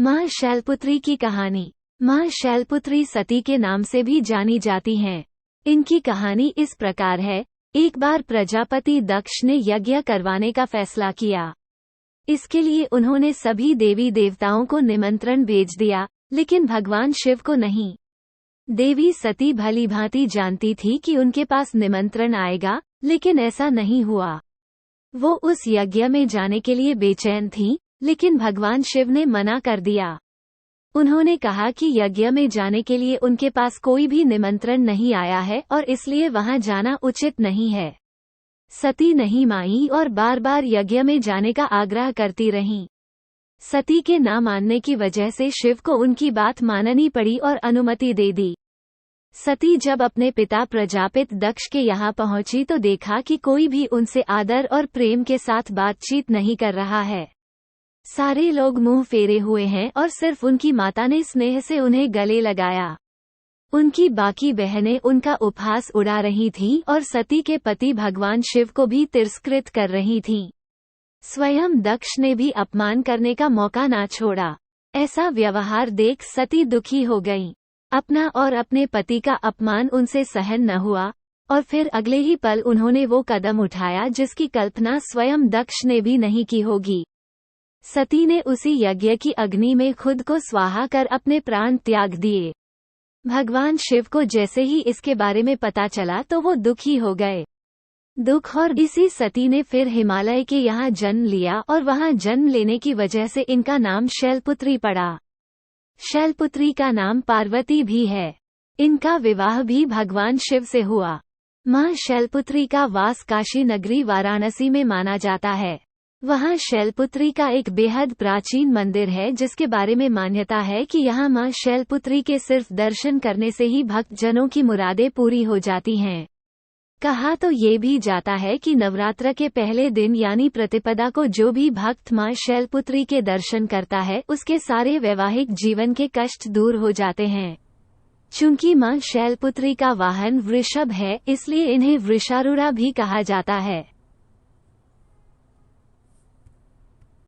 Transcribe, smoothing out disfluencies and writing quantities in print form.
माँ शैलपुत्री की कहानी। माँ शैलपुत्री सती के नाम से भी जानी जाती हैं। इनकी कहानी इस प्रकार है। एक बार प्रजापति दक्ष ने यज्ञ करवाने का फैसला किया। इसके लिए उन्होंने सभी देवी देवताओं को निमंत्रण भेज दिया, लेकिन भगवान शिव को नहीं। देवी सती भलीभांति जानती थी कि उनके पास निमंत्रण आएगा, लेकिन ऐसा नहीं हुआ। वो उस यज्ञ में जाने के लिए बेचैन थी, लेकिन भगवान शिव ने मना कर दिया। उन्होंने कहा कि यज्ञ में जाने के लिए उनके पास कोई भी निमंत्रण नहीं आया है और इसलिए वहां जाना उचित नहीं है। सती नहीं मानी और बार बार यज्ञ में जाने का आग्रह करती रहीं। सती के ना मानने की वजह से शिव को उनकी बात माननी पड़ी और अनुमति दे दी। सती जब अपने पिता प्रजापित दक्ष के यहाँ पहुंची तो देखा कि कोई भी उनसे आदर और प्रेम के साथ बातचीत नहीं कर रहा है। सारे लोग मुंह फेरे हुए हैं और सिर्फ उनकी माता ने स्नेह से उन्हें गले लगाया। उनकी बाकी बहनें उनका उपहास उड़ा रही थीं और सती के पति भगवान शिव को भी तिरस्कृत कर रही थीं। स्वयं दक्ष ने भी अपमान करने का मौका ना छोड़ा। ऐसा व्यवहार देख सती दुखी हो गईं। अपना और अपने पति का अपमान उनसे सहन न हुआ और फिर अगले ही पल उन्होंने वो कदम उठाया जिसकी कल्पना स्वयं दक्ष ने भी नहीं की होगी। सती ने उसी यज्ञ की अग्नि में खुद को स्वाहा कर अपने प्राण त्याग दिए। भगवान शिव को जैसे ही इसके बारे में पता चला तो वो दुखी हो गए। दुख और इसी सती ने फिर हिमालय के यहाँ जन्म लिया और वहाँ जन्म लेने की वजह से इनका नाम शैलपुत्री पड़ा। शैलपुत्री का नाम पार्वती भी है। इनका विवाह भी भगवान शिव से हुआ। माँ शैलपुत्री का वास काशी नगरी वाराणसी में माना जाता है। वहाँ शैलपुत्री का एक बेहद प्राचीन मंदिर है जिसके बारे में मान्यता है कि यहाँ माँ शैलपुत्री के सिर्फ दर्शन करने से ही भक्तजनों की मुरादें पूरी हो जाती हैं। कहा तो ये भी जाता है कि नवरात्र के पहले दिन यानी प्रतिपदा को जो भी भक्त माँ शैलपुत्री के दर्शन करता है उसके सारे वैवाहिक जीवन के कष्ट दूर हो जाते हैं। चूंकि माँ शैलपुत्री का वाहन वृषभ है, इसलिए इन्हें वृषारूढ़ा भी कहा जाता है।